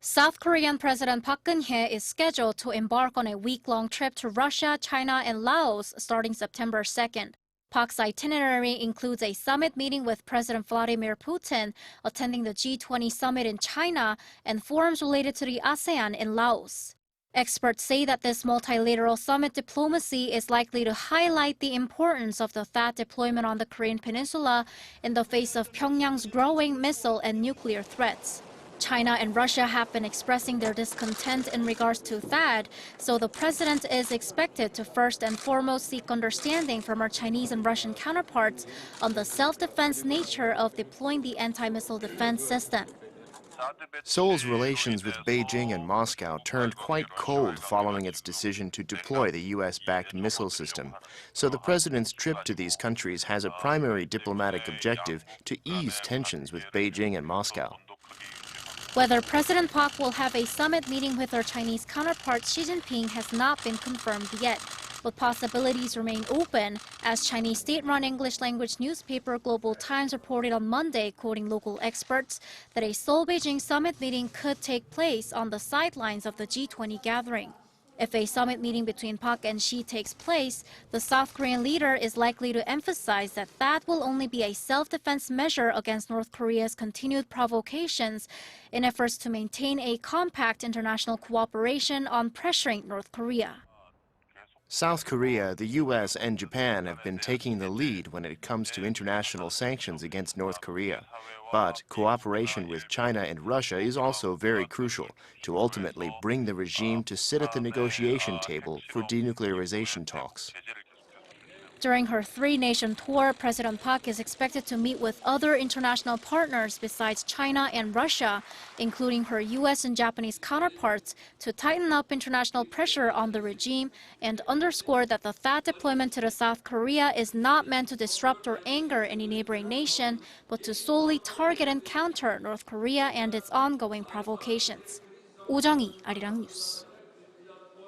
South Korean President Park Geun-hye is scheduled to embark on a week-long trip to Russia, China, and Laos starting September 2nd. Park's itinerary includes a summit meeting with President Vladimir Putin, attending the G20 summit in China, and forums related to the ASEAN in Laos. Experts say that this multilateral summit diplomacy is likely to highlight the importance of the THAAD deployment on the Korean Peninsula in the face of Pyongyang's growing missile and nuclear threats. China and Russia have been expressing their discontent in regards to THAAD, so the president is expected to first and foremost seek understanding from our Chinese and Russian counterparts on the self-defense nature of deploying the anti-missile defense system. Seoul's relations with Beijing and Moscow turned quite cold following its decision to deploy the U.S.-backed missile system. So the president's trip to these countries has a primary diplomatic objective to ease tensions with Beijing and Moscow. Whether President Park will have a summit meeting with our Chinese counterpart Xi Jinping has not been confirmed yet, but possibilities remain open, as Chinese state-run English-language newspaper Global Times reported on Monday, quoting local experts, that a Seoul-Beijing summit meeting could take place on the sidelines of the G20 gathering. If a summit meeting between Park and Xi takes place, the South Korean leader is likely to emphasize that that will only be a self-defense measure against North Korea's continued provocations in efforts to maintain a compact international cooperation on pressuring North Korea. South Korea, the U.S., and Japan have been taking the lead when it comes to international sanctions against North Korea. But cooperation with China and Russia is also very crucial to ultimately bring the regime to sit at the negotiation table for denuclearization talks. During her three-nation tour, President Park is expected to meet with other international partners besides China and Russia, including her U.S. and Japanese counterparts, to tighten up international pressure on the regime and underscore that the THAAD deployment to the South Korea is not meant to disrupt or anger any neighboring nation, but to solely target and counter North Korea and its ongoing provocations. 오정희, 아리랑 뉴스.